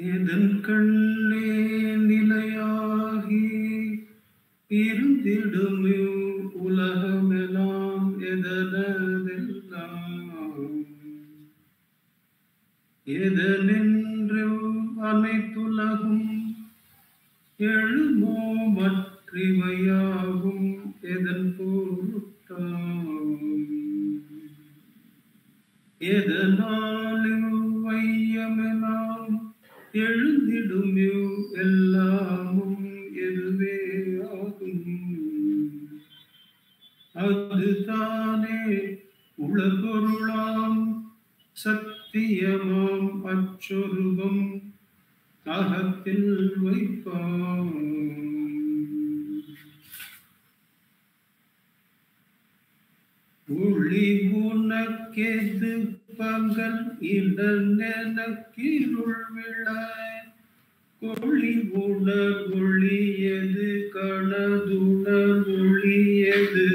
எதன் கண்ணே நிலையாகி இருந்திடும் உலகமெல்லாம் எதனதெல்லாம் எதனென்றும் அனைத்துலகும் எழுமோ மற்றிவையாகும் எதன் பொருட்டாம் எதனாலும் வையமெல்லாம் எழுந்திடும் எல்லாமும் எதுவே ஆகும் அதுதானே உலகொருளாம் சத்தியமாம் அச்சொருபம் அகத்தில் வைப்பாம் ஒளி உனக்கெது பகல் இடனெனக்கிருள் விழாய் ஒளி உணர் ஒளியது கணதுணர் ஒளியது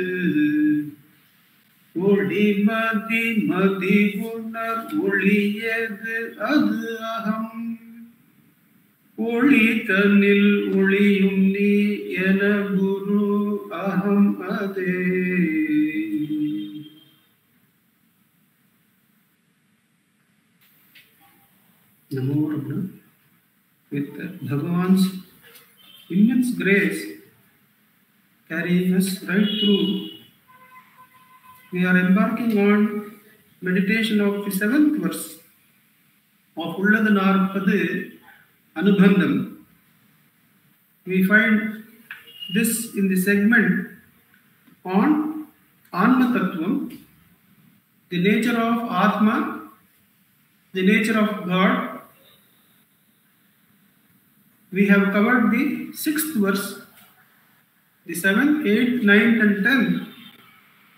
ஒளி மதி மதி உணர் ஒளியது அது அகம் ஒளி தன்னில் ஒளியும் நீ என குரு அகம் அதே. Namo Rama. With Bhagavan's immense grace carrying us right through, we are embarking on meditation of the 7th verse of Ulladu Narpadu Anubandham. We find this in the segment on Atma Tattvam, the nature of Atma, the nature of God. We have covered the 6th verse. The 7th, 8th, 9th and 10th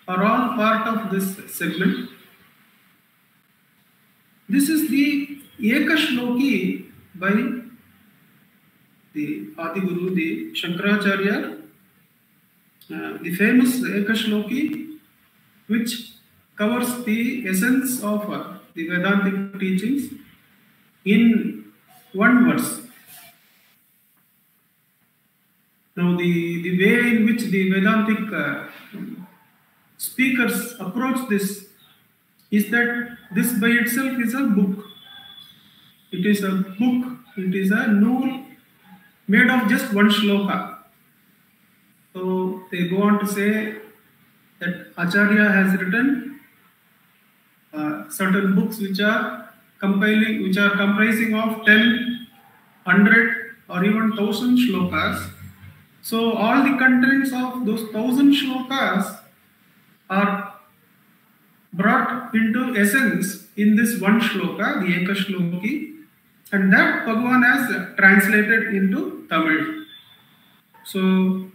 are all part of this segment. This is the Ekashloki by the Adiguru, the Shankaracharya, the famous Ekashloki, which covers the essence of the Vedantic teachings in one verse. Now, the way in which the Vedantic speakers approach this is that this by itself is a book. It is a book, it is a nool made of just one shloka. So, they go on to say that Acharya has written certain books which are comprising of 10, 100 or even 1000 shlokas. So all the contents of those 1000 shlokas are brought into essence in this one shloka, the Ekashloki, and that Bhagavan has translated into Tamil. So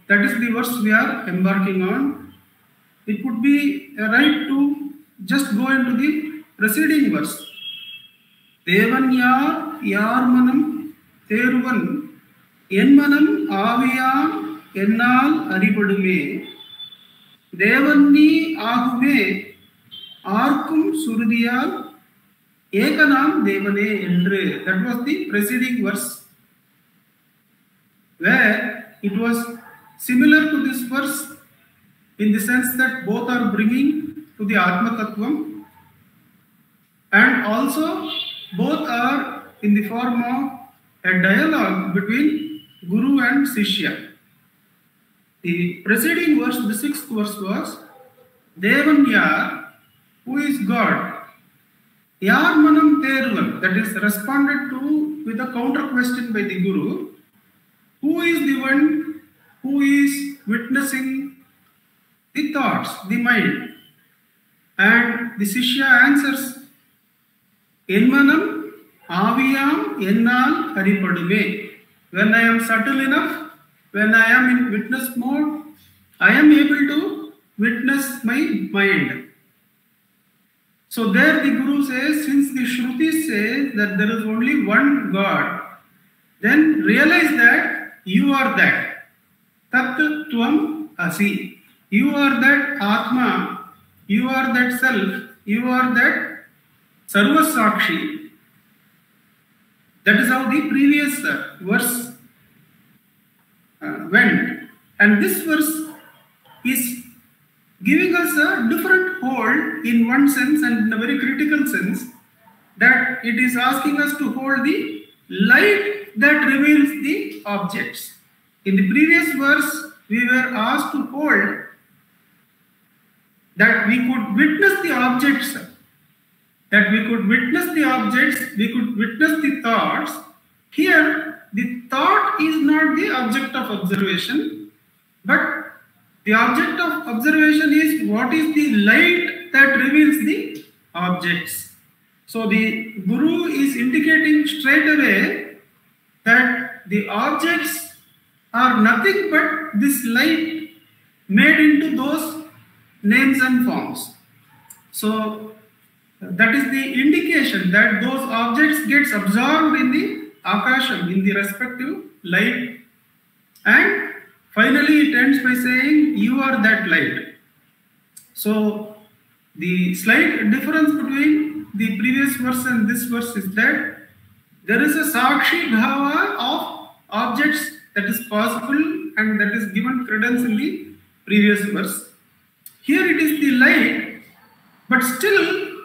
that is the verse we are embarking on. It would be right to just go into the preceding verse. Devan yar manam theruvan en manam aviyan ennal aripadume devanni agume aarkum surudiyal ekanam devane endru. That was the preceding verse, where it was similar to this verse in the sense that both are bringing to the Atma Tattvam, and also both are in the form of a dialogue between Guru and Sishya. The preceding verse, the 6th verse was Devan Yar, who is God, Yar Manam Teruvan, that is responded to with a counter question by the Guru, who is the one who is witnessing the thoughts, the mind. And the Sishya answers, Enmanam aviyam ennal haripadume. When I am subtle enough, when I am in witness mode, I am able to witness my mind. So there the Guru says, since the Shruti says that there is only one God, then realize that you are that. Tat tvam asi. You are that Atma. You are that self. You are that Sarvasakshi. That is how the previous verse went. And this verse is giving us a different hold in one sense, and in a very critical sense, that it is asking us to hold the light that reveals the objects. In the previous verse, we were asked to hold that we could witness the objects, we could witness the thoughts. Here, the thought is not the object of observation, but the object of observation is what is the light that reveals the objects. So the Guru is indicating straight away that the objects are nothing but this light made into those names and forms. So that is the indication that those objects gets absorbed in the Akasham, in the respective light, and finally it ends by saying, you are that light. So the slight difference between the previous verse and this verse is that there is a Sakshi Bhava of objects that is possible and that is given credence in the previous verse. Here it is the light, but still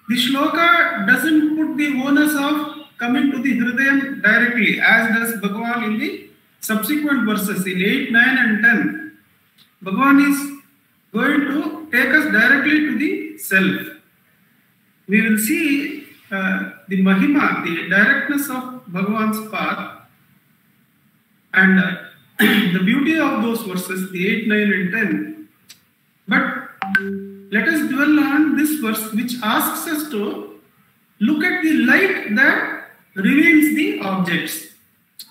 the shloka doesn't put the onus of coming to the Hridayam directly, as does Bhagavan in the subsequent verses in 8, 9 and 10. Bhagavan is going to take us directly to the self. We will see the Mahima, the directness of Bhagavan's path, and the beauty of those verses, the 8, 9 and 10. But let us dwell on this verse, which asks us to look at the light that reveals the objects.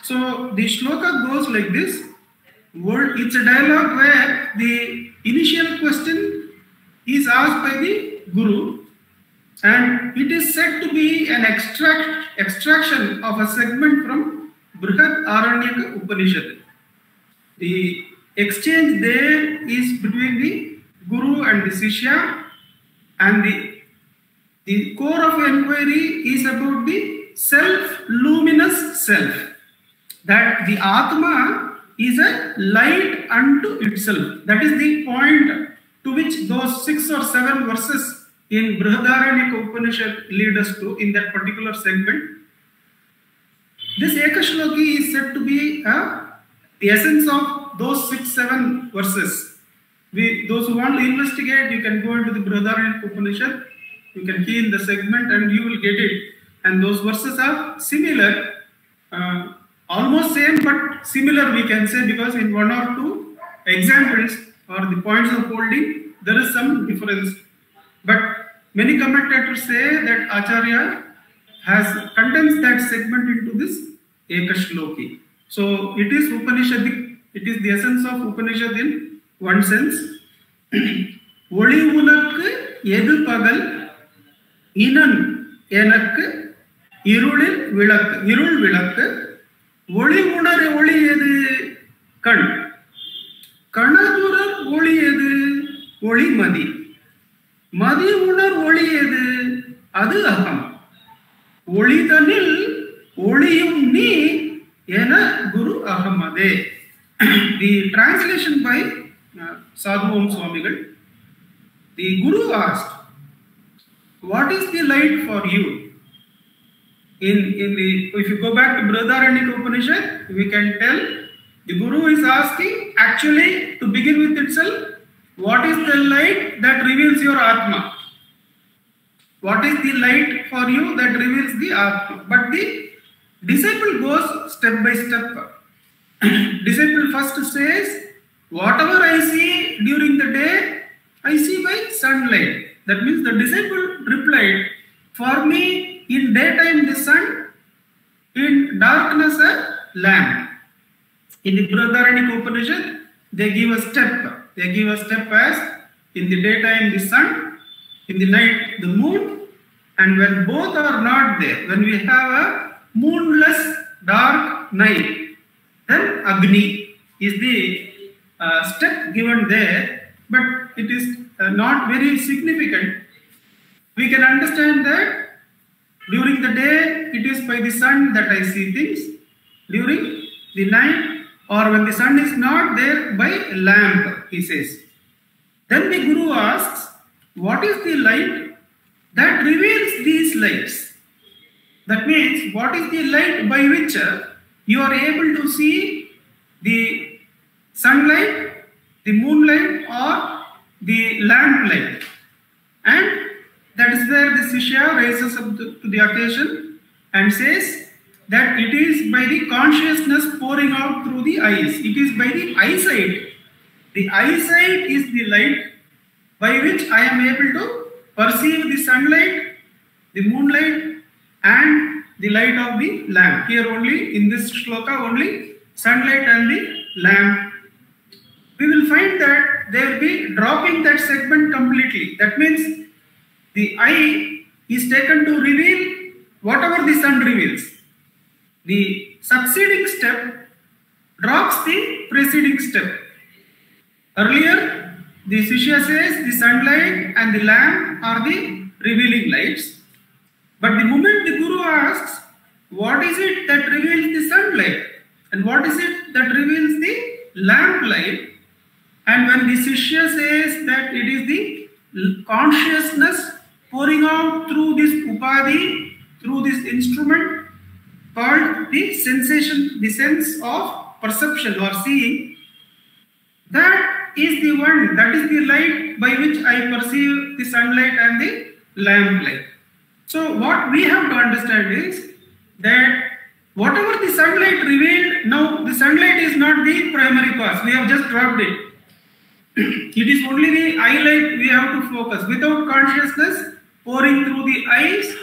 So the shloka goes like this. It's a dialogue where the initial question is asked by the Guru, and it is said to be an extraction of a segment from Brihad Aranyaka Upanishad. The exchange there is between the Guru and the Sishya, and the core of inquiry is about the self-luminous self, that the Atma is a light unto itself. That is the point to which those 6 or 7 verses in Brihadaranyaka Upanishad lead us to in that particular segment. This Ekashloki is said to be the essence of those 6-7 verses. Those who want to investigate, you can go into the Brihadaranyaka Upanishad, you can key in the segment and you will get it. And those verses are similar, almost same but similar we can say, because in 1 or 2 examples or the points of holding, there is some difference. But many commentators say that Acharya has condensed that segment into this Ekashloki. So it is Upanishadic, it is the essence of Upanishad in one sense. Oli unakku edu pagal, inan enakku irul vilakku, oli unare oli edu kan, kanadurar oli edu oli madi, madi unar oli edu adu aham, oli danil oliyum ni ena Guru ahamade. The translation by Sadhu Om Swamigal. The Guru asked, what is the light for you? If you go back to Brihadaranyaka Upanishad, we can tell the Guru is asking actually to begin with itself, what is the light that reveals your Atma? What is the light for you that reveals the Atma? But the disciple goes step by step. Disciple first says, whatever I see during the day, I see by sunlight. That means the disciple replied, for me in daytime the sun, in darkness a lamp. In the Brihadaranyaka Upanishad, they give a step. They give a step as in the daytime the sun, in the night the moon, and when both are not there, when we have a moonless dark night, then Agni is the step given there, but it is not very significant. We can understand that During the day, it is by the sun that I see things. During the night, or when the sun is not there, by lamp, he says. Then the Guru asks, what is the light that reveals these lights? That means, what is the light by which you are able to see the sunlight, the moonlight, or the lamp light? And that is where the Shishya raises up to the occasion and says that it is by the consciousness pouring out through the eyes. It is by the eyesight. The eyesight is the light by which I am able to perceive the sunlight, the moonlight, and the light of the lamp. Here only, in this shloka, only sunlight and the lamp. We will find that they will be dropping that segment completely. That means the eye is taken to reveal whatever the sun reveals. The succeeding step drops the preceding step. Earlier, the Shishya says the sunlight and the lamp are the revealing lights. But the moment the Guru asks, what is it that reveals the sunlight? And what is it that reveals the lamp light? And when the Shishya says that it is the consciousness pouring out through this upadhi, through this instrument called the sensation, the sense of perception or seeing, that is the one, that is the light by which I perceive the sunlight and the lamp light. So what we have to understand is that whatever the sunlight revealed, now the sunlight is not the primary cause. We have just dropped it. It is only the eye light we have to focus. Without consciousness pouring through the eyes,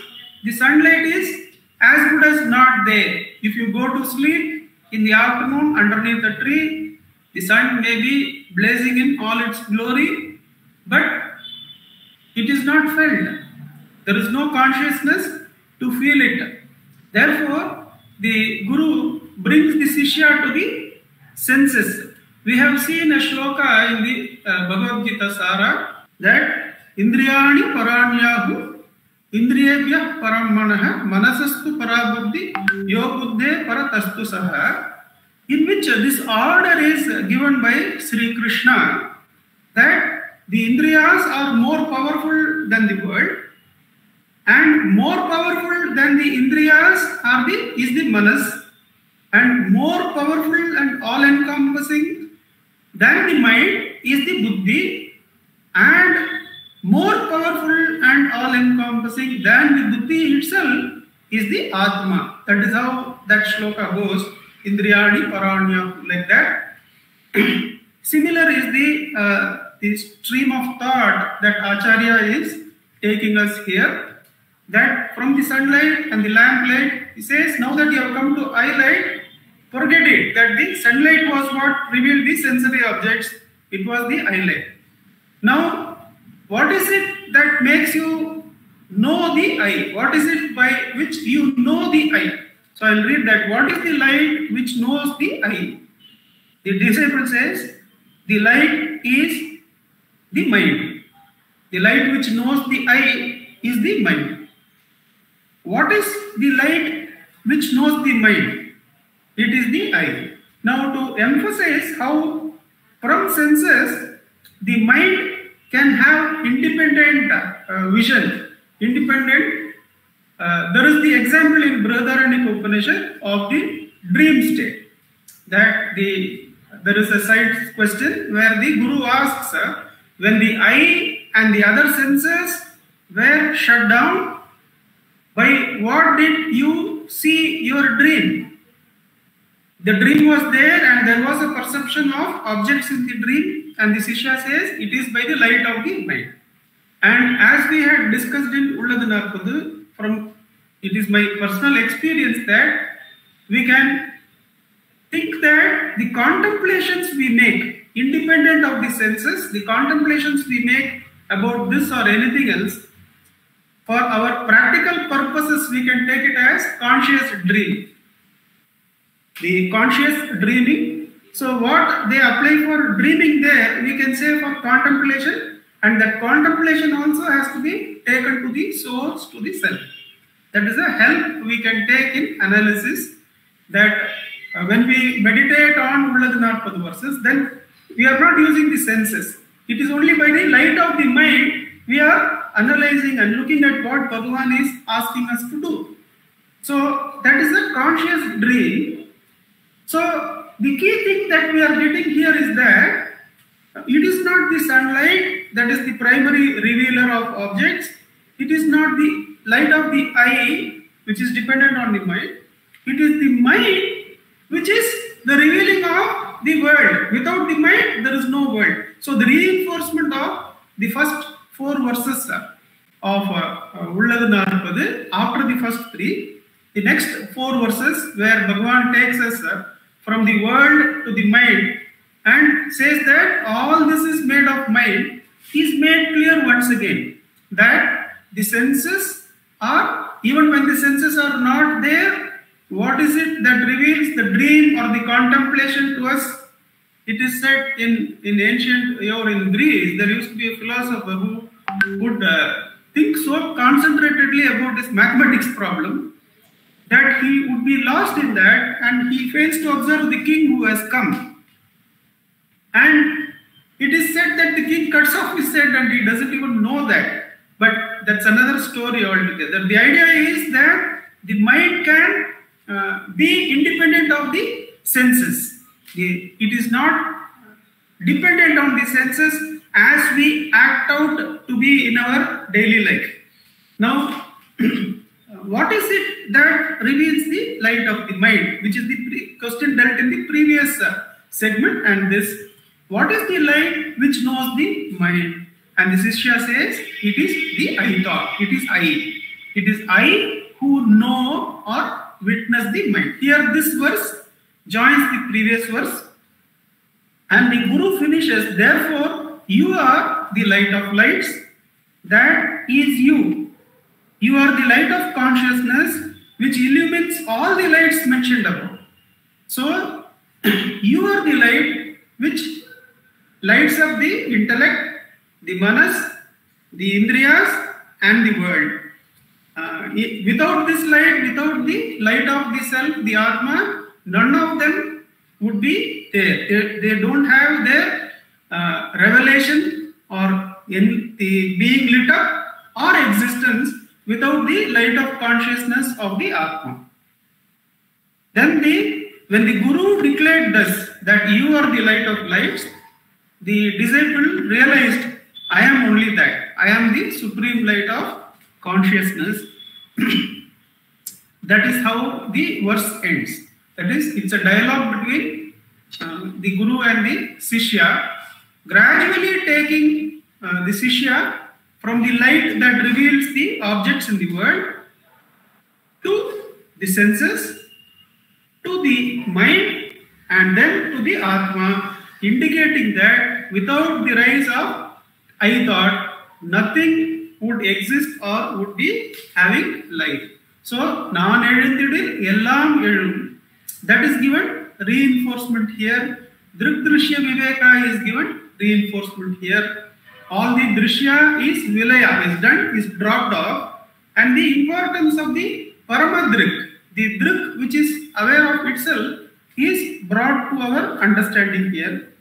the sunlight is as good as not there. If you go to sleep in the afternoon underneath a tree, the sun may be blazing in all its glory, but it is not felt. There is no consciousness to feel it. Therefore, the Guru brings the Shishya to the senses. We have seen a shloka in the Bhagavad Gita Sara that Indriyani Paranyahu Indriyebhyah Paramanaha Manasastu Parabuddhi Yobuddhe Paratastu Saha, in which this order is given by Sri Krishna that the Indriyas are more powerful than the world, and more powerful than the Indriyas is the Manas, and more powerful and all-encompassing than the mind is the Buddhi, and more powerful and all-encompassing than the Buddhi itself is the Atma. That is how that shloka goes, Indriyani Paranya, like that. Similar is the stream of thought that Acharya is taking us here, that from the sunlight and the lamp light, he says, now that you have come to eye light, forget it, that the sunlight was what revealed the sensory objects, it was the eye light. Now, what is it that makes you know the eye? What is it by which you know the eye? So I will read that. What is the light which knows the eye? The disciple says, the light is the mind. The light which knows the eye is the mind. What is the light which knows the mind? It is the eye. Now to emphasize how from senses the mind can have independent vision, independent. There is the example in Brihadaranyaka Upanishad of the dream state. That there is a side question where the Guru asks, when the eye and the other senses were shut down, by what did you see your dream? The dream was there and there was a perception of objects in the dream, and the Shishya says it is by the light of the mind. And as we had discussed in Ulladunarpudu, it is my personal experience that we can think that the contemplations we make, independent of the senses, the contemplations we make about this or anything else, for our practical purposes we can take it as conscious dream. The conscious dreaming. So what they apply for dreaming there, we can say for contemplation, and that contemplation also has to be taken to the source, to the self. That is a help we can take in analysis, that when we meditate on Ulladu 40 verses, then we are not using the senses. It is only by the light of the mind we are analyzing and looking at what Bhagavan is asking us to do. So that is a conscious dream. So the key thing that we are getting here is that it is not the sunlight that is the primary revealer of objects. It is not the light of the eye which is dependent on the mind. It is the mind which is the revealing of the world. Without the mind, there is no world. So the reinforcement of the first 4 verses of Ulladu 40, after the first 3, the next 4 verses where Bhagavan takes us from the world to the mind and says that all this is made of mind, is made clear once again that the senses are, even when the senses are not there, what is it that reveals the dream or the contemplation to us? It is said in ancient, or in Greece, there used to be a philosopher who would think so concentratedly about this mathematics problem that he would be lost in that, and he fails to observe the king who has come. And it is said that the king cuts off his head and he doesn't even know that. But that's another story altogether. The idea is that the mind can be independent of the senses. It is not dependent on the senses as we act out to be in our daily life. Now, what is it that reveals the light of the mind, which is the question dealt in the previous segment, and this, what is the light which knows the mind? And the Shishya says, it is the I thought, it is I. It is I who know or witness the mind. Here this verse joins the previous verse, and the Guru finishes, therefore you are the light of lights, that is you. You are the light of consciousness which illumines all the lights mentioned above. So, you are the light which lights up the intellect, the manas, the indriyas, and the world. Without this light, without the light of the self, the Atma, none of them would be there. They don't have their revelation or in the being lit up or existence without the light of consciousness of the Atma. Then when the Guru declared thus, that you are the light of lights, the disciple realized, I am only that. I am the supreme light of consciousness. That is how the verse ends. That is, it's a dialogue between the Guru and the Sishya, gradually taking the Sishya from the light that reveals the objects in the world to the senses, to the mind, and then to the Atma, indicating that without the rise of I thought, nothing would exist or would be having life. So, Nan Ezhundidil Ellam Ezhum. That is given reinforcement here. Drigdrishya Viveka is given reinforcement here. All the drishya is vilaya, is done, is dropped off, and the importance of the paramadrik, the drik which is aware of itself, is brought to our understanding here.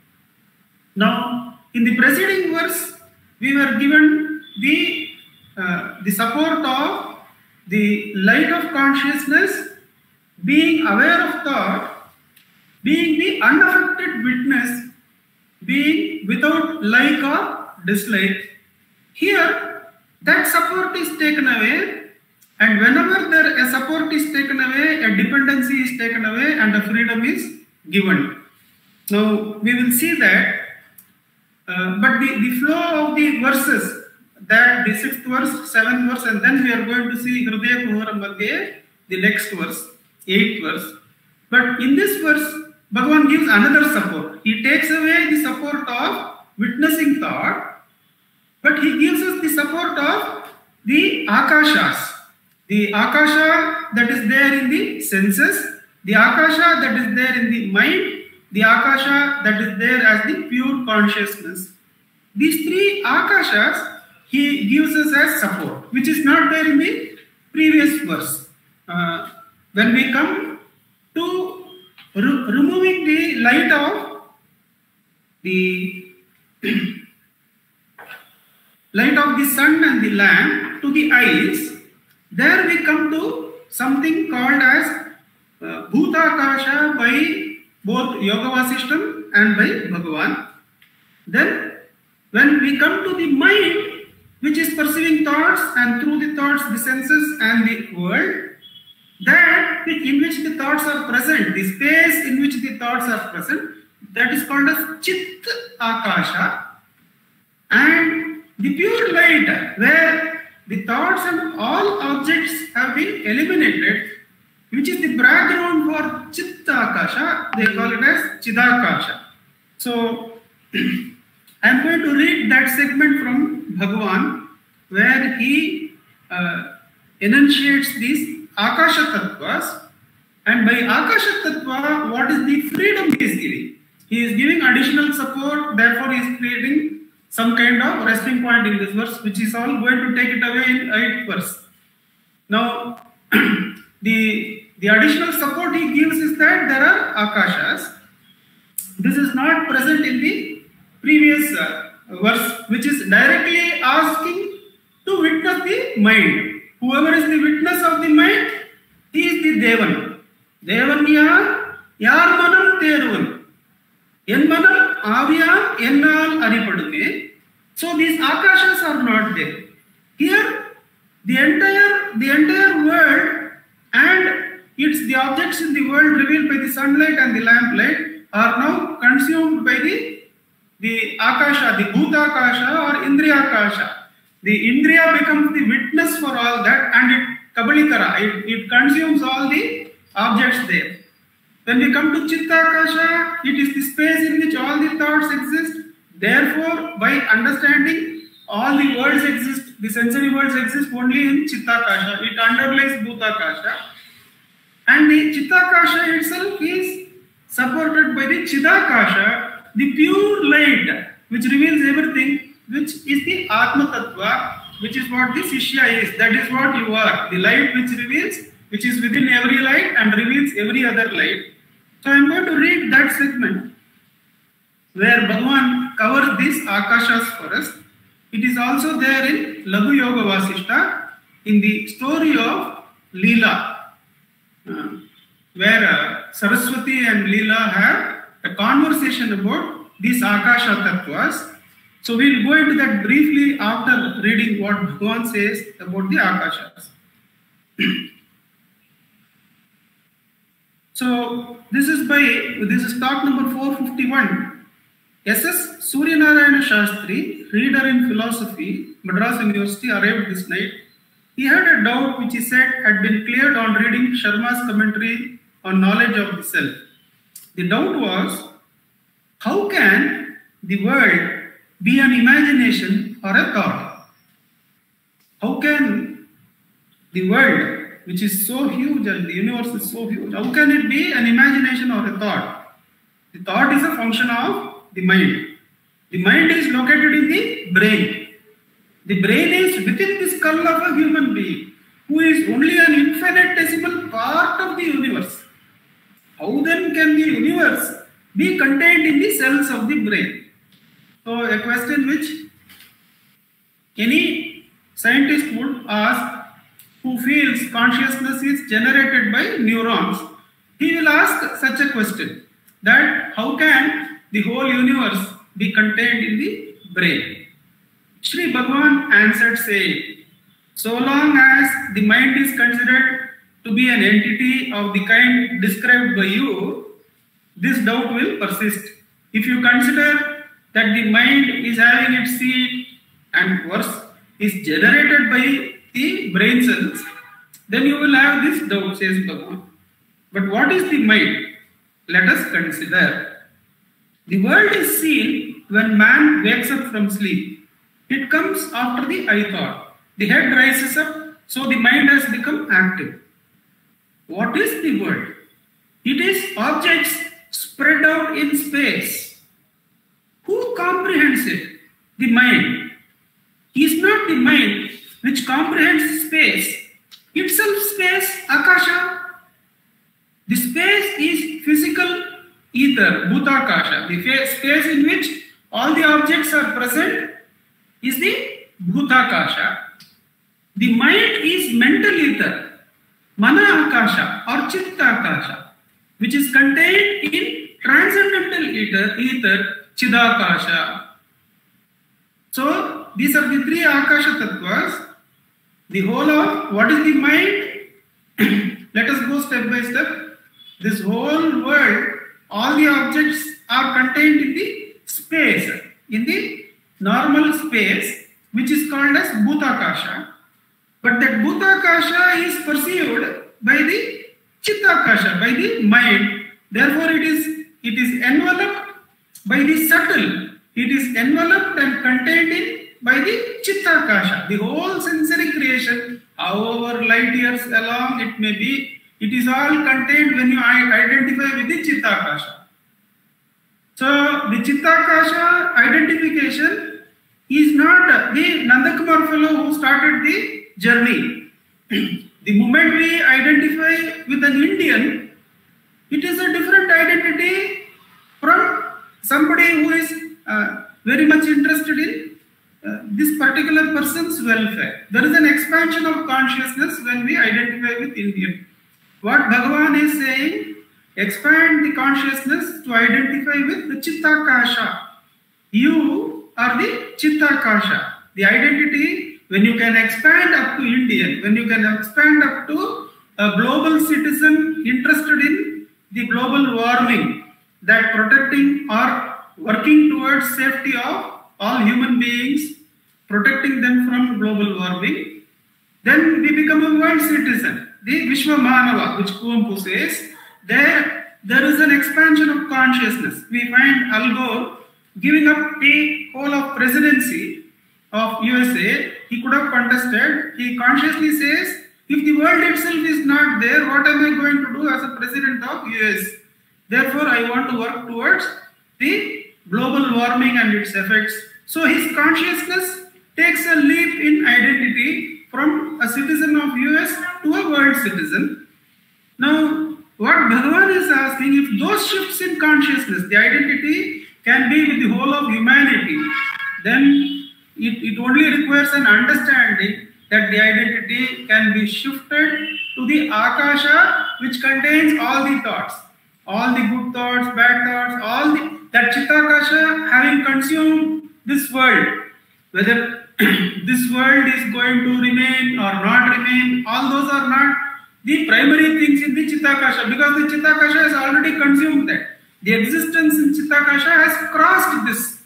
Now, in the preceding verse, we were given the support of the light of consciousness, being aware of thought, being the unaffected witness, being without like or dislike. Here, that support is taken away, and whenever a support is taken away, a dependency is taken away, and a freedom is given. Now, we will see that, but the flow of the verses, that the 6th verse, 7th verse, and then we are going to see Hridaya Kuhara Madhye, the next verse, 8th verse. But in this verse, Bhagavan gives another support. He takes away the support of witnessing thought, but he gives us the support of the akashas. The akasha that is there in the senses, the akasha that is there in the mind, the akasha that is there as the pure consciousness. These three akashas he gives us as support, which is not there in the previous verse. When we come to removing the light of the light of the sun and the lamp to the eyes, there we come to something called as Bhutakasha by both Yoga Vasishtam and by Bhagavan. Then when we come to the mind, which is perceiving thoughts, and through the thoughts the senses and the world, that in which the thoughts are present, the space in which the thoughts are present, that is called as Chit Akasha. And the pure light, where the thoughts and all objects have been eliminated, which is the background for Chitta Akasha, they call it as Chidakasha. So, I am going to read that segment from Bhagavan, where he enunciates these Akasha Tattvas, and by Akasha Tattva, what is the freedom he is giving? He is giving additional support, therefore he is creating some kind of resting point in this verse, which is all going to take it away in 8th verse. Now, the additional support he gives is that there are Akashas. This is not present in the previous verse, which is directly asking to witness the mind. Whoever is the witness of the mind, he is the Devan. Devan yar manam teruvan. En manam avya ennal aripadume. So these Akashas are not there. Here, the entire world and the objects in the world revealed by the sunlight and the lamplight are now consumed by the Akasha, the Bhutakasha or Indriyakasha. The Indriya becomes the witness for all that, and it Kabalikara, it consumes all the objects there. When we come to Chittakasha, it is the space in which all the thoughts exist. Therefore, by understanding all the worlds exist, the sensory worlds exist only in Chittakasha. It underlies Bhutakasha. And the Chittakasha itself is supported by the Chidakasha, the pure light, which reveals everything, which is the Atma Tattva, which is what the Shishya is. That is what you are. The light which reveals, which is within every light and reveals every other light. So I am going to read that segment where Bhagavan covers these Akashas for us. It is also there in Laghu Yoga Vasishta, in the story of Leela, where Saraswati and Leela have a conversation about these Akasha Tattvas. So we will go into that briefly after reading what Bhagavan says about the Akashas. So this is talk number 451. S.S. Suryanarayana Shastri, reader in philosophy, Madras University, arrived this night. He had a doubt which he said had been cleared on reading Sharma's commentary on knowledge of the self. The doubt was, how can the world be an imagination or a thought? How can the world, which is so huge and the universe is so huge, how can it be an imagination or a thought? The thought is a function of the mind. The mind is located in the brain. The brain is within the skull of a human being, who is only an infinitesimal part of the universe. How then can the universe be contained in the cells of the brain? So a question which any scientist would ask, who feels consciousness is generated by neurons, he will ask such a question, that how can the whole universe be contained in the brain? Shri Bhagavan answered saying, so long as the mind is considered to be an entity of the kind described by you, this doubt will persist. If you consider that the mind is having its seed and worse, is generated by the brain cells, then you will have this doubt, says Bhagavan. But what is the mind? Let us consider. The world is seen when man wakes up from sleep. It comes after the eye thought. The head rises up, so the mind has become active. What is the world? It is objects spread out in space. Who comprehends it? The mind. It is not the mind which comprehends space. It itself space, Akasha. The space is physical ether, Bhutakasha. The space in which all the objects are present is the Bhutakasha. The mind is mental ether, Mana Akasha or Chitta Akasha, which is contained in transcendental ether Chidakasha. So these are the three Akasha Tattvas. The whole of what is the mind? Let us go step by step. This whole world, all the objects are contained in the space, in the normal space, which is called as Bhutakasha. But that Bhutakasha is perceived by the Chittakasha, by the mind. Therefore, it is enveloped by the subtle. It is enveloped and contained in by the Chittakasha. The whole sensory creation, however light years along it may be, it is all contained when you identify with the Chittakasha. So, the Chittakasha identification is not the Nandakumar fellow who started the journey. The moment we identify with an Indian, it is a different identity from somebody who is very much interested in this particular person's welfare. There is an expansion of consciousness when we identify with Indian. What Bhagavan is saying, expand the consciousness to identify with the Chittakasha. You are the Chittakasha. The identity, when you can expand up to Indian, when you can expand up to a global citizen interested in the global warming, that protecting or working towards safety of all human beings, protecting them from global warming, then we become a world citizen. The Vishwa Manava, which Kuvempu says, there is an expansion of consciousness. We find Al Gore giving up the whole of presidency of USA. He could have contested. He consciously says, if the world itself is not there, what am I going to do as a president of US? Therefore, I want to work towards the global warming and its effects. So his consciousness takes a leap in identity from a citizen of US to a world citizen. Now, what Bhagavan is asking, if those shifts in consciousness, the identity can be with the whole of humanity, then it only requires an understanding that the identity can be shifted to the Akasha, which contains all the thoughts, all the good thoughts, bad thoughts, that Chittakasha having consumed this world, whether this world is going to remain or not remain, all those are not the primary things in the Chittakasha, because the Chittakasha has already consumed that. The existence in Chittakasha has crossed this.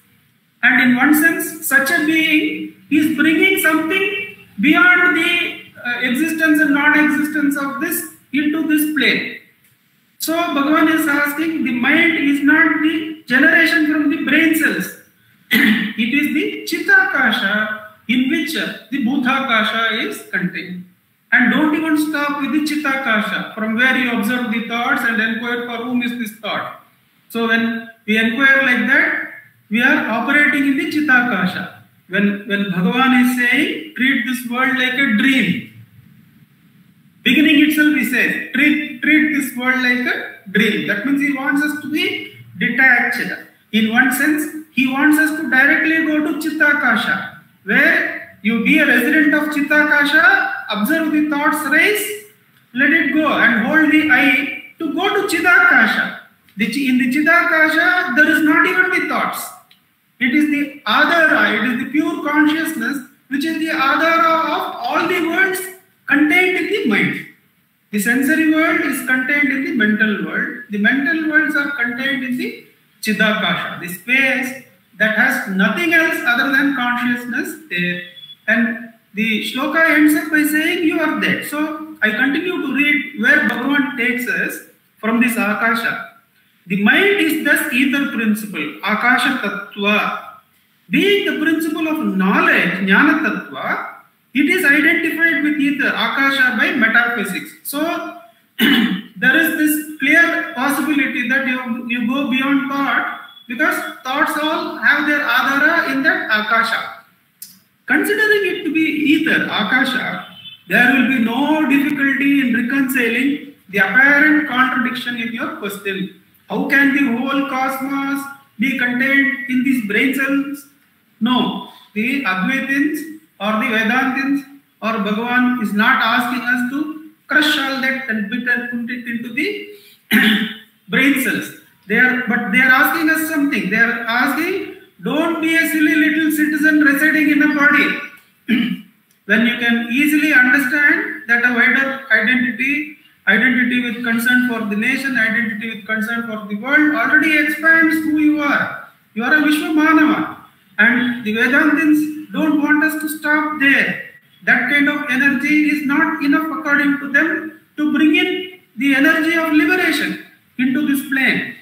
And in one sense, such a being is bringing something beyond the existence and non-existence of this into this plane. So Bhagavan is asking, the mind is not the generation from the brain cells. It is the Chittakasha in which the Bhutakasha is contained. And don't even stop with the Chittakasha, from where you observe the thoughts and inquire for whom is this thought. So when we inquire like that, we are operating in the Chittakasha. When Bhagavan is saying, treat this world like a dream. Beginning itself he says, treat this world like a dream. That means he wants us to be detached. In one sense, he wants us to directly go to Chittakasha, where you be a resident of Chittakasha, observe the thoughts rise, let it go and hold the eye to go to Chidakasha. In the Chidakasha, there is not even the thoughts. It is the Adhara, it is the pure consciousness, which is the Adhara of all the worlds contained in the mind. The sensory world is contained in the mental world. The mental worlds are contained in the Chidakasha, the space that has nothing else other than consciousness there. And the shloka ends up by saying, you are there. So I continue to read where Bhagavan takes us from this Akasha. The mind is thus ether principle, Akasha Tattva. Being the principle of knowledge, Jnana Tattva, it is identified with ether, Akasha, by metaphysics. So there is this clear possibility that you go beyond thought, because thoughts all have their Adhara in that Akasha. Considering it to be ether, Akasha, There will be no difficulty in reconciling the apparent contradiction in your question. How can the whole cosmos be contained in these brain cells? No, the Advaitins or the Vedantins or Bhagavan is not asking us to crush all that and put it into the brain cells. But they are asking us something. They are asking, don't be a silly little citizen residing in a body. When you can easily understand that a wider identity with concern for the nation, identity with concern for the world already expands who you are. You are a Vishwamanava. And the Vedantins don't want us to stop there. That kind of energy is not enough according to them to bring in the energy of liberation into this plane.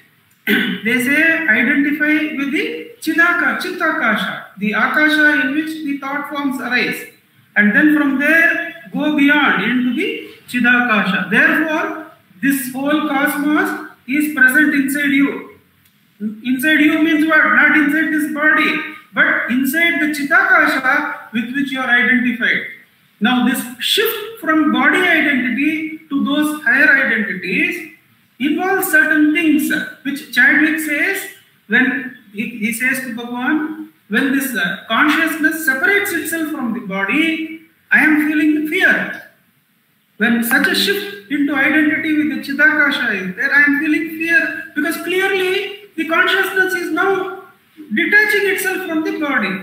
They say identify with the Chittakasha, the Akasha in which the thought forms arise. And then from there go beyond into the Chidakasha. Therefore, this whole cosmos is present inside you. Inside you means what? Not inside this body, but inside the Chidakasha with which you are identified. Now, this shift from body identity to those higher identities involves certain things, which Chadwick says when he says to Bhagavan, when this consciousness separates itself from the body, I am feeling fear. When such a shift into identity with the Chidakasha is there, I am feeling fear because clearly the consciousness is now detaching itself from the body.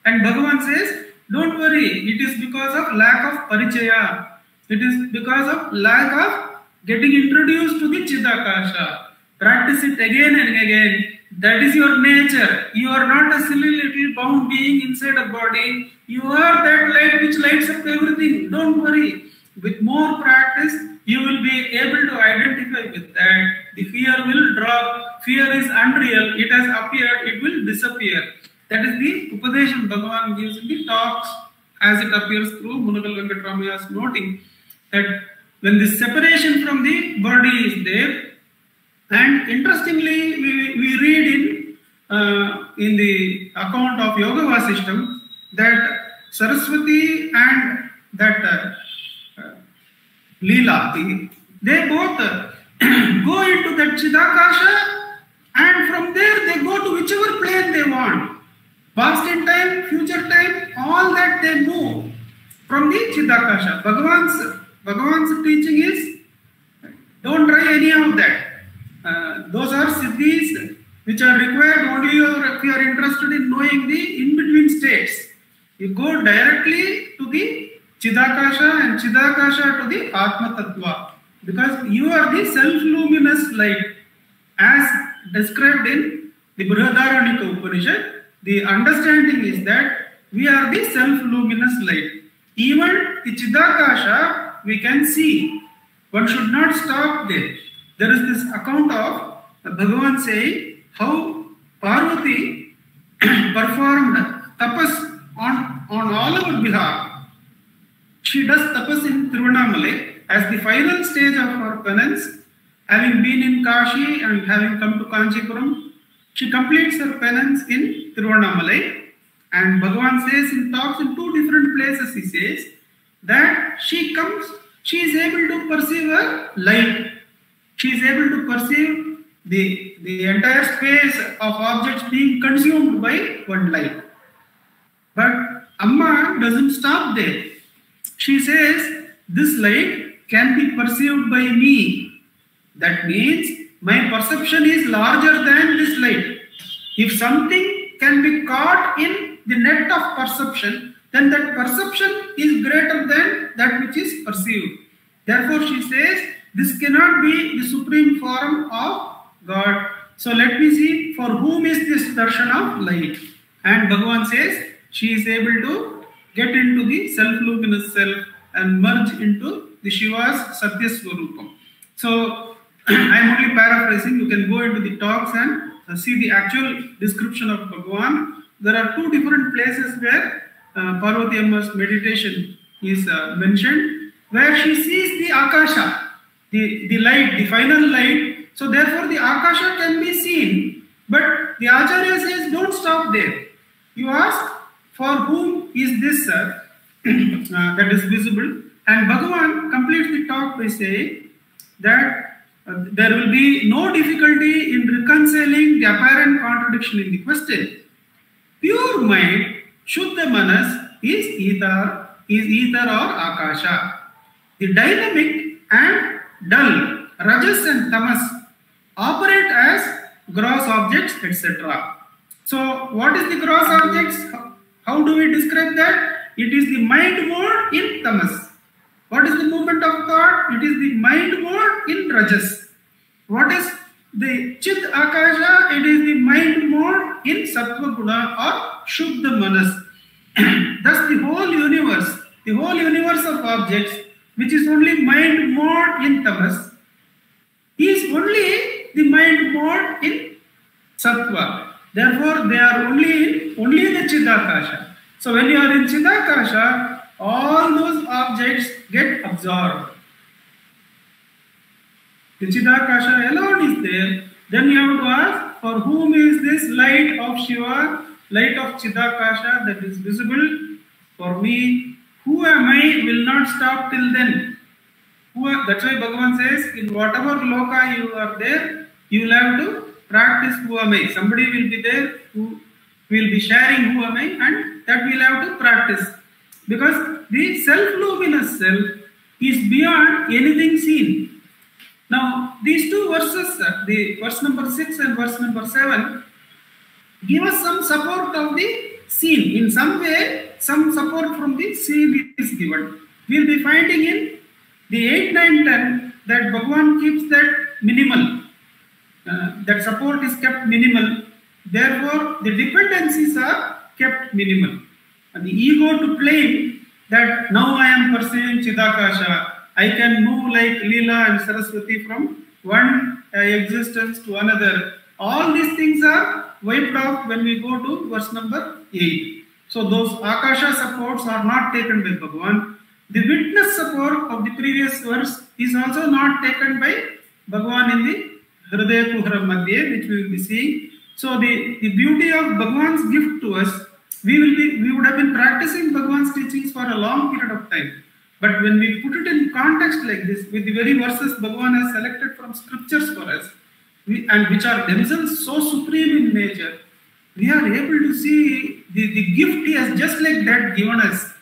And Bhagavan says, don't worry, it is because of lack of parichaya. It is because of lack of getting introduced to the Chidakasha. Practice it again and again. That is your nature. You are not a silly little bound being inside a body. You are that light which lights up everything. Don't worry. With more practice, you will be able to identify with that. The fear will drop. Fear is unreal. It has appeared. It will disappear. That is the Upadeshan Bhagavan gives in the talks as it appears through Munagal Venkataramayya's noting that when this separation from the body is there, and interestingly, we read in the account of Yoga Vasishtam that Saraswati and that Leela, they both go into that Chidakasha, and from there they go to whichever plane they want. Past in time, future time, all that they move from the Chidakasha. Bhagavan's teaching is, don't try any of that. Those are siddhis which are required only if you are interested in knowing the in-between states. You go directly to the Chidakasha and Chidakasha to the Atma Tattva, because you are the self-luminous light. As described in the Brihadaranyaka Upanishad, the understanding is that we are the self-luminous light. Even the Chidakasha we can see. One should not stop there. There is this account of Bhagavan saying how Parvati performed tapas on all our behalf. She does tapas in Tiruvannamalai as the final stage of her penance. Having been in Kashi and having come to Kanchipuram, she completes her penance in Tiruvannamalai. And Bhagavan says in talks in two different places, he says that she is able to perceive a light. She is able to perceive the entire space of objects being consumed by one light. But Amma doesn't stop there. She says, this light can be perceived by me. That means my perception is larger than this light. If something can be caught in the net of perception, then that perception is greater than that which is perceived. Therefore, she says, this cannot be the supreme form of God. So let me see for whom is this darshan of light. And Bhagavan says, she is able to get into the self-luminous self and merge into the Shiva's Satya Swarupam. So I am only paraphrasing. You can go into the talks and see the actual description of Bhagavan. There are two different places where Parvati Amma's meditation is mentioned, where she sees the Akasha, the light, the final light. So therefore the Akasha can be seen. But the Acharya says, don't stop there. You ask, for whom is this that is visible? And Bhagavan completes the talk by saying that there will be no difficulty in reconciling the apparent contradiction in the question. Pure mind, Shuddha Manas, is ether or Akasha. The dynamic and dull, Rajas and Tamas, operate as gross objects, etc. So, what is the gross objects? How do we describe that? It is the mind mode in Tamas. What is the movement of thought? It is the mind mode in Rajas. What is the Chit Akasha? It is the mind mode in Sattva Guna or Shuddha Manas. Thus, the whole universe of objects, which is only mind mode in Tamas, is only the mind mode in Sattva. Therefore, they are only in the Chidakasha. So, when you are in Chidakasha, all those objects get absorbed. The Chidakasha alone is there. Then you have to ask, for whom is this light of Shiva, light of Chidakasha that is visible? For me, who am I will not stop till then. That's why Bhagavan says, in whatever loka you are there, you will have to practice who am I. Somebody will be there who will be sharing who am I, and that we will have to practice. Because the self-luminous self is beyond anything seen. Now, these two verses, the verse number 6 and verse number 7, give us some support of the seen. In some way, some support from the seen is given. We will be finding in the 8, 9, 10 that Bhagavan keeps that minimal. That support is kept minimal. Therefore, the dependencies are kept minimal. And the ego to claim that now I am pursuing Chidakasha, I can move like Leela and Saraswati from one existence to another. All these things are wiped off when we go to verse number 8. So those Akasha supports are not taken by Bhagavan. The witness support of the previous verse is also not taken by Bhagavan in the Hridaya Kuhara Madhya, which we will be seeing. So the beauty of Bhagavan's gift to us, we would have been practicing Bhagavan's teachings for a long period of time. But when we put it in context like this, with the very verses Bhagavan has selected from scriptures for us, and which are themselves so supreme in nature, we are able to see the gift he has just like that given us.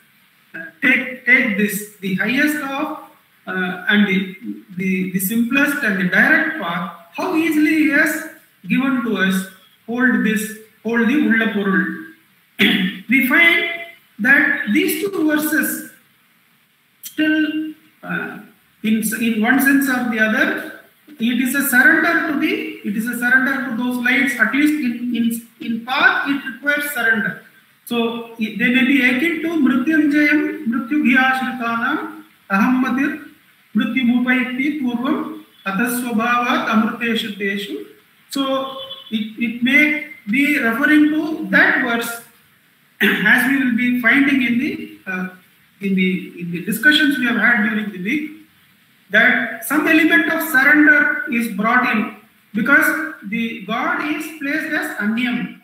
Take this, the highest of and the simplest and the direct path, how easily he has given to us, hold the Ulla Porul. We find that these two verses still, in one sense or the other, it is a surrender to those lights. At least in part, it requires surrender. So they may be akin to Mrityunjayam, Mrityubhyashritanam, Ahammatir, Mrityumupayati Purvam, Ataswabhavat Amruteshu Teshu. So it may be referring to that verse, as we will be finding in the discussions we have had during the week, that some element of surrender is brought in, because the God is placed as Anyam,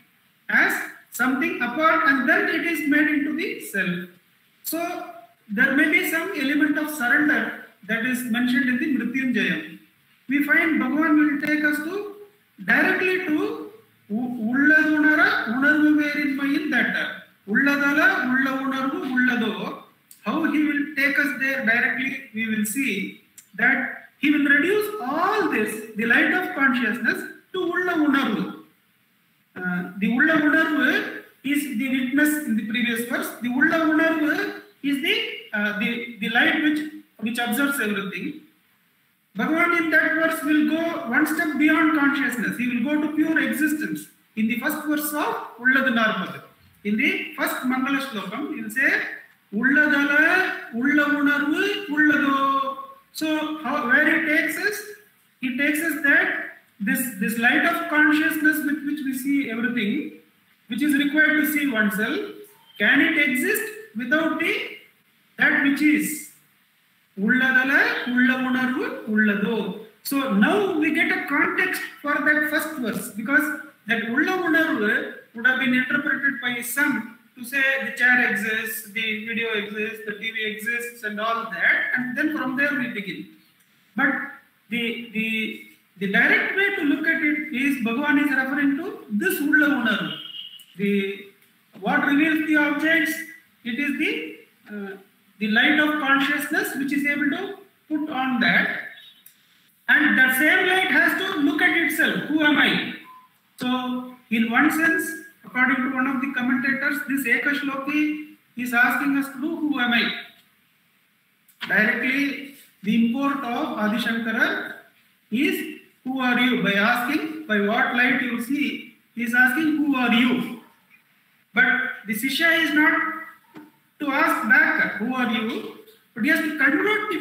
as something apart, and then it is made into the self. So there may be some element of surrender that is mentioned in the Mrityunjayam. We find Bhagavan will take us to directly to Ulladunara Unarvu Verinmayin that Ulladala Ulla Unarvu Ullado. How he will take us there directly, we will see that he will reduce all this, the light of consciousness, to Ulla Unarvu. The Ulla Unarvu is the witness in the previous verse. The Ulla Unarvu is the light which observes everything. Bhagavan in that verse will go one step beyond consciousness. He will go to pure existence. In the first verse of Ulladunarpad, in the first Mangala Shlokam, he will say, Ulladala, Ulla Unarvu, Ullado. So where it takes us? It takes us that this light of consciousness with which we see everything, which is required to see oneself, can it exist without that which is? Ulladala, Ulla Unarvu, Ullado. So now we get a context for that first verse, because that Ulla Unarvu would have been interpreted by some to say the chair exists, the video exists, the TV exists, and all that, and then from there we begin. But the direct way to look at it is Bhagavan is referring to this Ulla Unaru. The what reveals the objects? It is the light of consciousness which is able to put on that, and that same light has to look at itself. Who am I? So, in one sense, according to one of the commentators, this Ekashloki is asking us to do who am I? Directly, the import of Adi Shankara is who are you? By asking, by what light you see, he is asking who are you? But the Sishya is not to ask back who are you, but he has to convert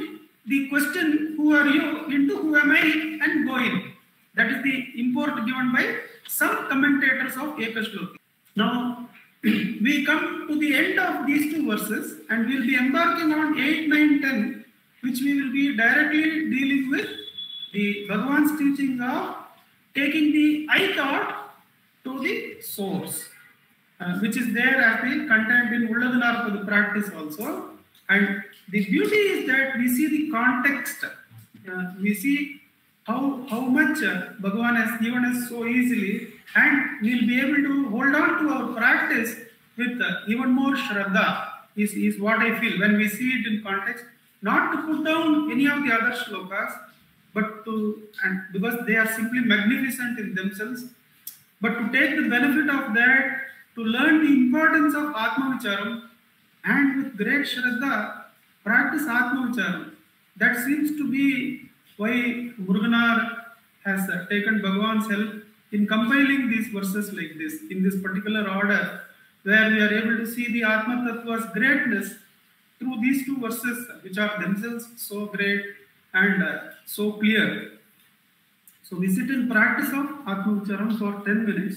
the question who are you into who am I and go in. That is the import given by some commentators of Ekashloki. Now, we come to the end of these two verses and we will be embarking on 8, 9, 10, which we will be directly dealing with the Bhagavan's teaching of taking the I thought to the source, which is there as the content in Ulladunarpadu practice also. And the beauty is that we see the context, we see how much Bhagavan has given us so easily, and we will be able to hold on to our practice with even more Shraddha, is what I feel when we see it in context. Not to put down any of the other shlokas, but and because they are simply magnificent in themselves, but to take the benefit of that, to learn the importance of Atma Vicharam, and with great Shraddha, practice Atma Vicharam. That seems to be why Muruganar has taken Bhagavan's help in compiling these verses like this, in this particular order, where we are able to see the Atma Tattva's greatness through these two verses, which are themselves so great and so clear. So we sit in practice of Atma Vicharam for 10 minutes.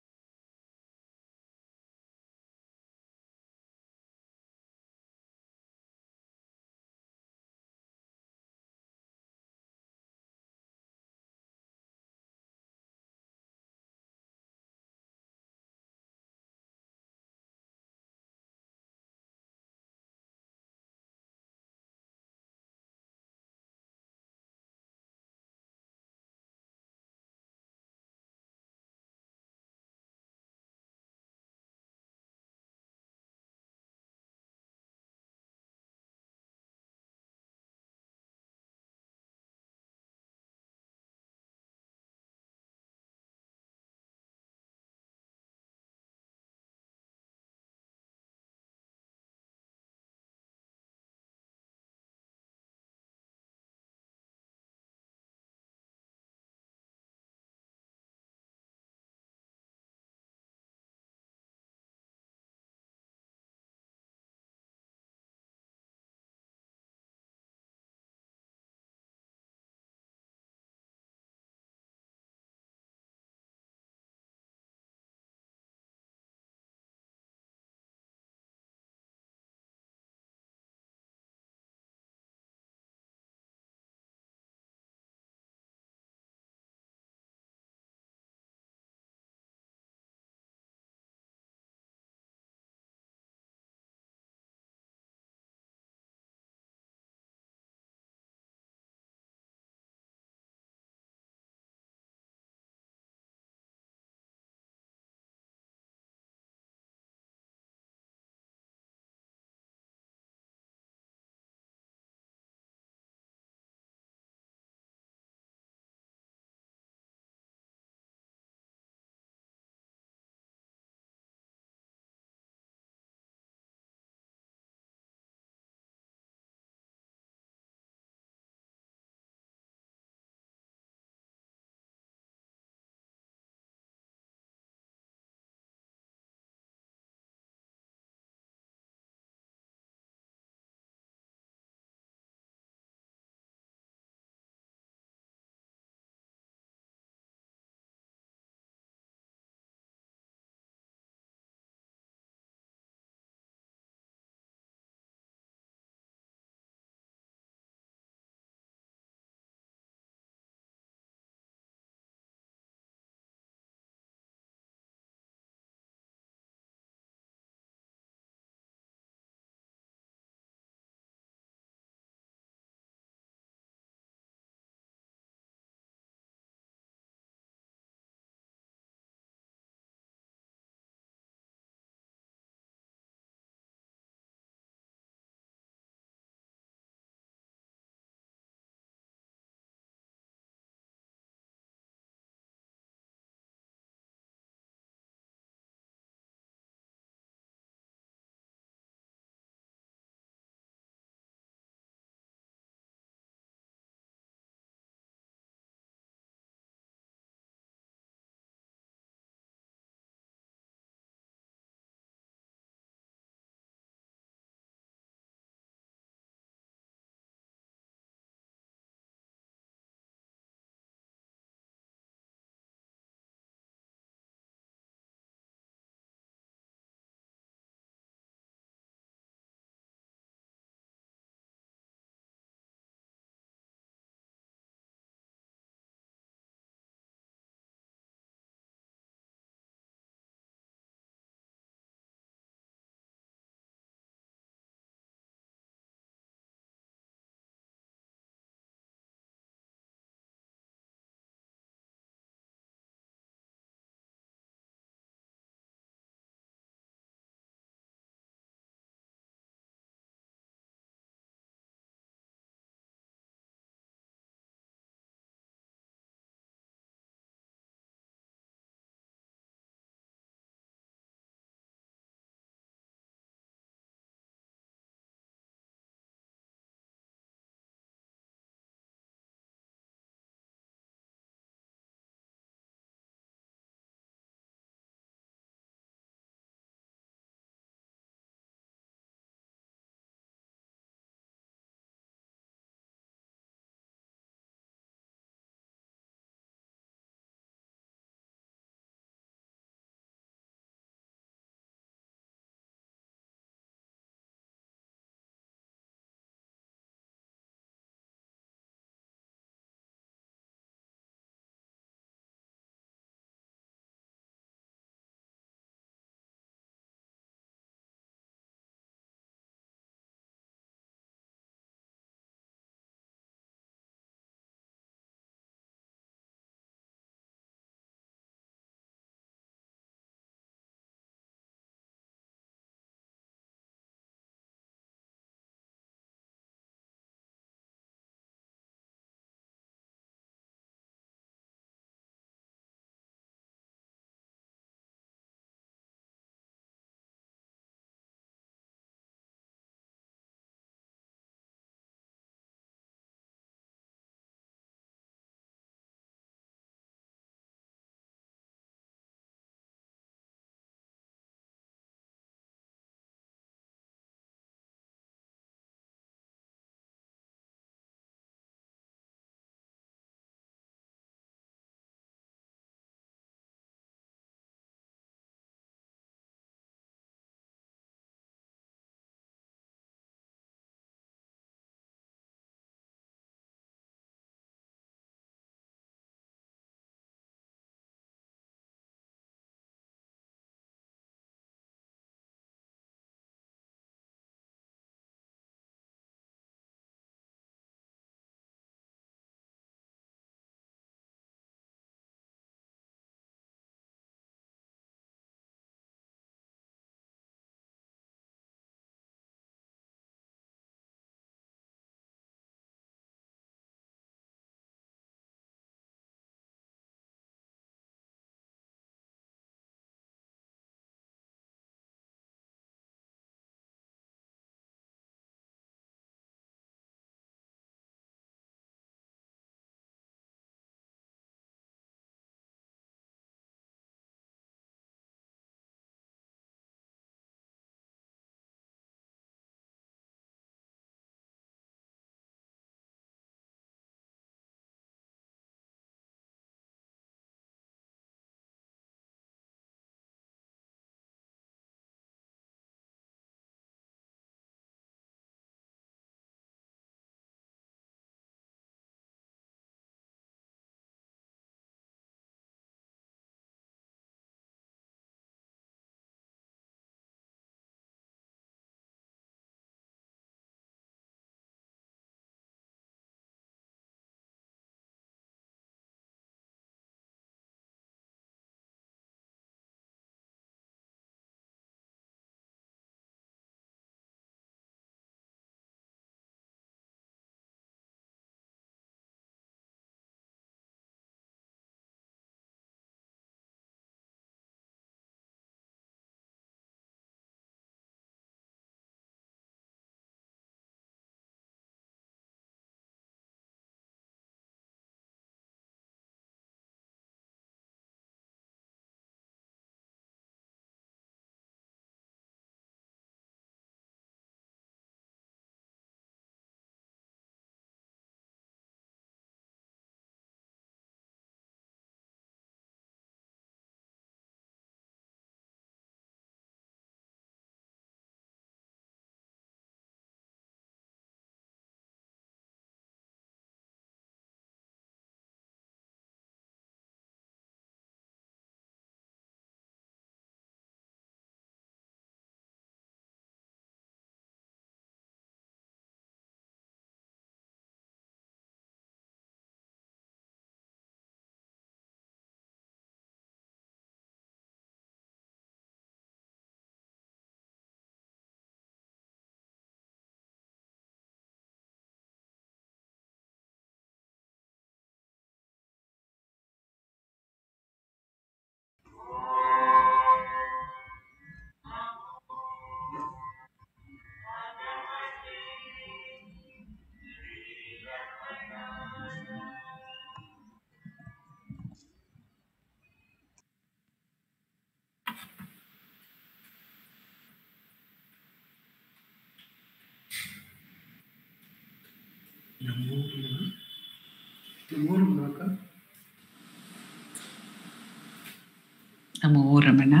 Namo Ramana.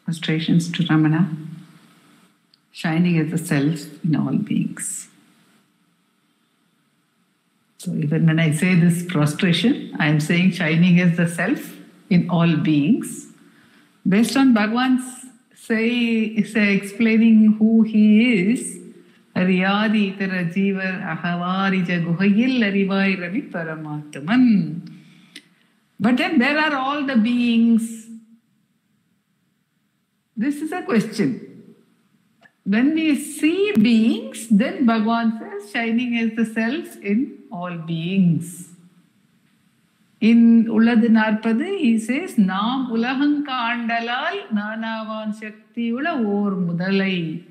Prostrations to Ramana. Shining as the self in all beings. So even when I say this prostration, I am saying shining as the self in all beings. Based on Bhagavan's explaining who he is, Ariyadi Itara Jivar Ahavarija Guhayil Arivai Ravi Paramatman. But then there are all the beings. This is a question. When we see beings, then Bhagavan says shining as the self in all beings. In Ulladu Narpadu, he says, Naam Ulahanka Andalal Nanavan Shakti Ula Or Mudalai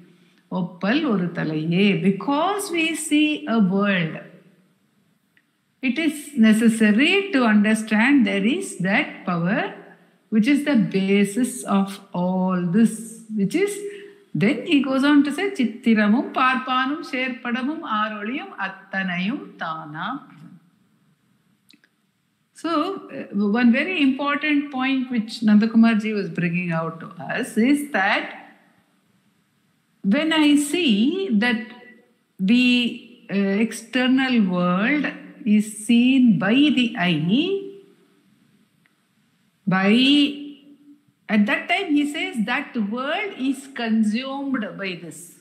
Oppal Oru Talaye. Because we see a world, it is necessary to understand there is that power which is the basis of all this, which is, then he goes on to say, Chittiramum, Parpanum, Sherpadamum, Aroliyum, Attanayum, Tanam. So, one very important point which Nandakumarji was bringing out to us is that when I see that the external world is seen by the eye, at that time he says that the world is consumed by this.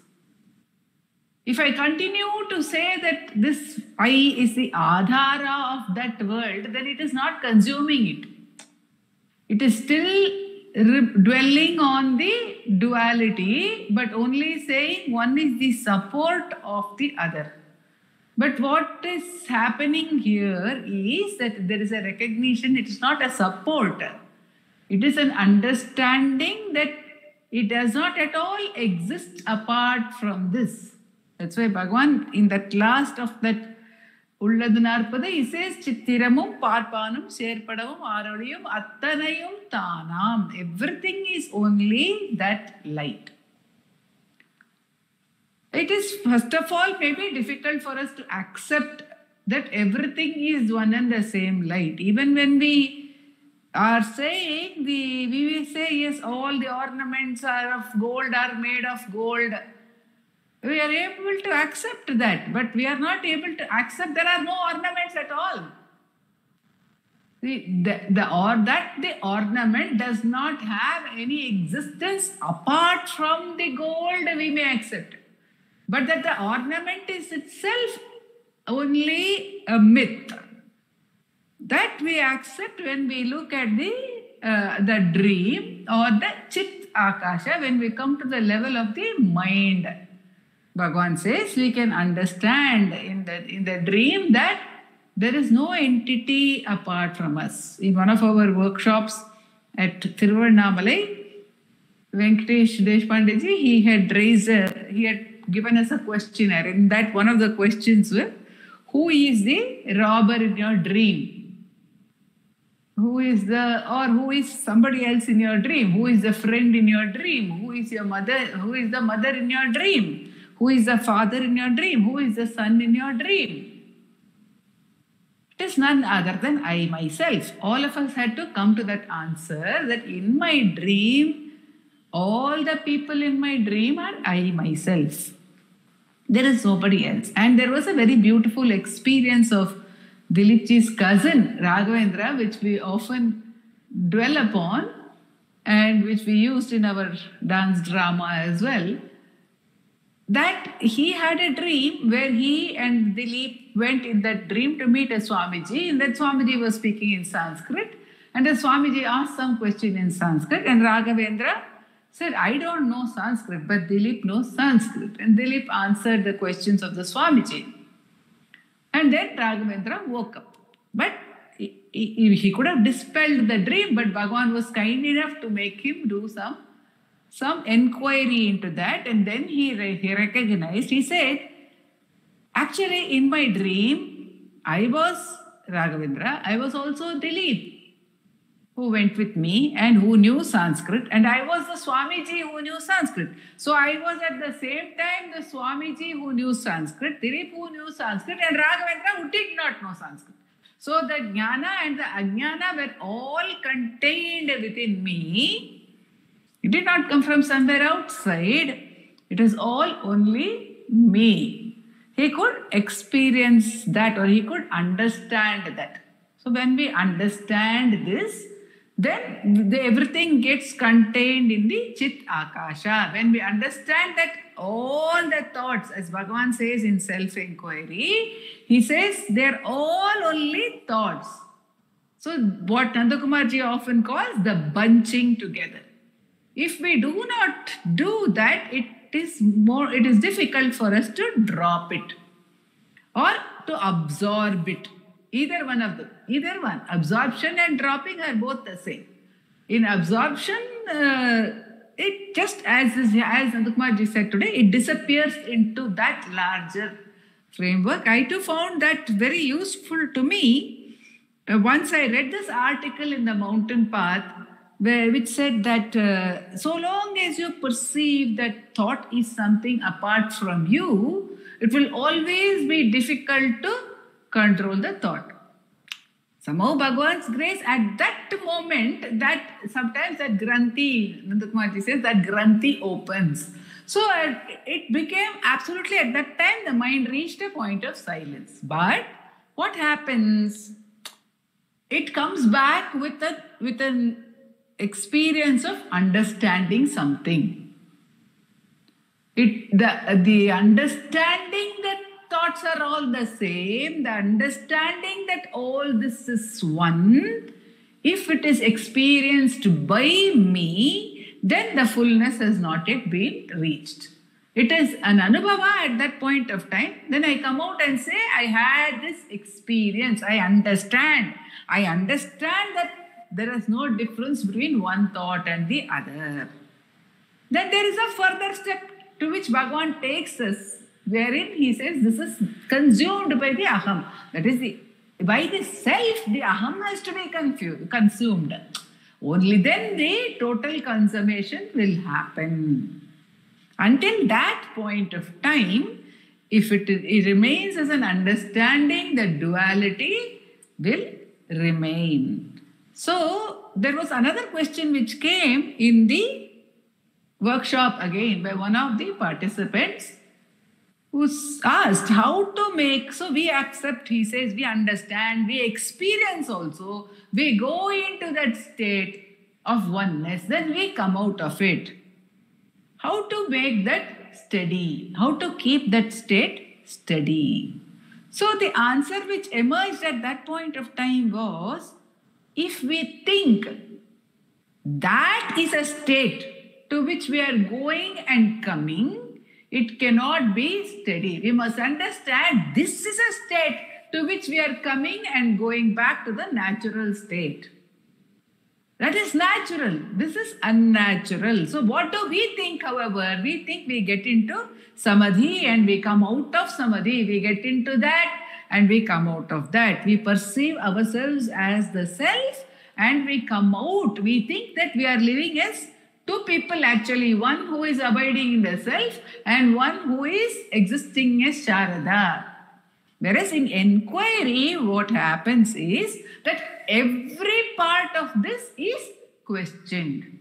If I continue to say that this I is the adhara of that world, then it is not consuming it. It is still dwelling on the duality, but only saying one is the support of the other. But what is happening here is that there is a recognition, it is not a support. It is an understanding that it does not at all exist apart from this. That's why Bhagavan, in that last of that Ulladu Narpada, he says, Chittiramum, Parpanum, Sherpadamum, Aroliyum, Attanayum, Tanam. Everything is only that light. It is, first of all, maybe difficult for us to accept that everything is one and the same light. Even when we are saying, we will say, yes, all the ornaments are of gold, are made of gold. We are able to accept that, but we are not able to accept there are no ornaments at all. The ornament does not have any existence apart from the gold, we may accept. But that the ornament is itself only a myth. That we accept when we look at the dream or the Chit Akasha, when we come to the level of the mind. Bhagavan says we can understand in the dream that there is no entity apart from us. In one of our workshops at Thiruvannamalai, Venkatesh Deshpandeji, he had given us a questionnaire. In that, one of the questions were, who is the robber in your dream? Who is somebody else in your dream? Who is the friend in your dream? Who is your mother? Who is the mother in your dream? Who is the father in your dream? Who is the son in your dream? It is none other than I myself. All of us had to come to that answer that in my dream, all the people in my dream are I myself. There is nobody else. And there was a very beautiful experience of Dilipji's cousin, Raghavendra, which we often dwell upon and which we used in our dance drama as well. That he had a dream where he and Dilip went in that dream to meet a Swamiji, and that Swamiji was speaking in Sanskrit, and the Swamiji asked some question in Sanskrit, and Raghavendra said, I don't know Sanskrit, but Dilip knows Sanskrit. And Dilip answered the questions of the Swamiji. And then Raghavendra woke up. But he could have dispelled the dream, but Bhagavan was kind enough to make him do some enquiry into that, and then he recognized, he said, actually in my dream, I was Raghavendra, I was also Dilip. who went with me and who knew Sanskrit, and I was the Swamiji who knew Sanskrit. So I was at the same time the Swamiji who knew Sanskrit, Dilip who knew Sanskrit, and Raghavendra who did not know Sanskrit. So the Jnana and the Ajnana were all contained within me. It did not come from somewhere outside. It is all only me. He could experience that, or he could understand that. So when we understand this, then everything gets contained in the Chit Akasha. When we understand that all the thoughts, as Bhagavan says in self-inquiry, he says they're all only thoughts. So what Nandakumarji often calls the bunching together. If we do not do that, it is difficult for us to drop it or to absorb it. Either one. Absorption and dropping are both the same. In absorption, it just as Nandakumarji said today, it disappears into that larger framework. I too found that very useful to me. Once I read this article in the Mountain Path, which said that so long as you perceive that thought is something apart from you, it will always be difficult to control the thought. Somehow Bhagavan's grace at that moment, that sometimes that Granthi, Nandakumarji says, that Granthi opens. So it became absolutely, at that time, the mind reached a point of silence. But what happens? It comes back with an experience of understanding something. The understanding that thoughts are all the same, the understanding that all this is one, if it is experienced by me, then the fullness has not yet been reached. It is an anubhava at that point of time. Then I come out and say, I had this experience. I understand that there is no difference between one thought and the other. Then there is a further step to which Bhagavan takes us, wherein he says this is consumed by the aham. That is, by the self, the aham has to be consumed. Only then the total consummation will happen. Until that point of time, if it remains as an understanding, the duality will remain. So there was another question which came in the workshop again by one of the participants, who asked how to make, so we accept, he says, we understand, we experience also, we go into that state of oneness, then we come out of it. How to make that steady? How to keep that state steady? So the answer which emerged at that point of time was, if we think that is a state to which we are going and coming, it cannot be steady. We must understand this is a state to which we are coming and going back to the natural state. That is natural. This is unnatural. So what do we think, however? We think we get into samadhi and we come out of samadhi. We get into that and we come out of that. We perceive ourselves as the self and we come out. We think that we are living as two people actually. One who is abiding in the self and one who is existing as Sharada. Whereas in inquiry, what happens is that every part of this is questioned.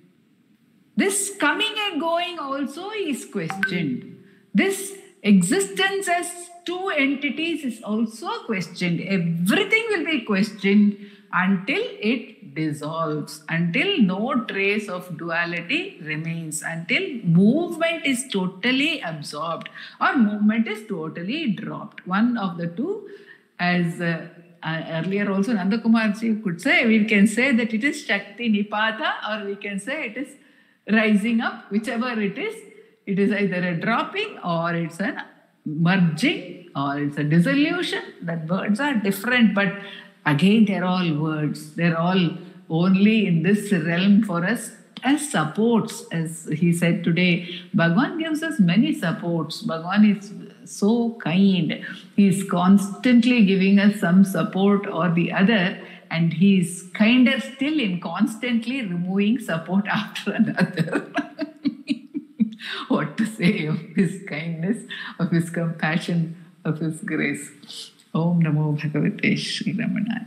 This coming and going also is questioned. This existence as two entities is also questioned. Everything will be questioned until it dissolves, until no trace of duality remains, until movement is totally absorbed or movement is totally dropped. One of the two, as earlier also Nandakumarji could say, we can say that it is Shakti Nipata or we can say it is rising up, whichever it is either a dropping or it's a merging or it's a dissolution. That words are different, but again, they're all words. They're all only in this realm for us as supports. As he said today, Bhagavan gives us many supports. Bhagavan is so kind. He is constantly giving us some support or the other. And he is kinder still in constantly removing support after another. What to say of his kindness, of his compassion, of his grace. Om Namo Bhagavate Sri Ramanaya.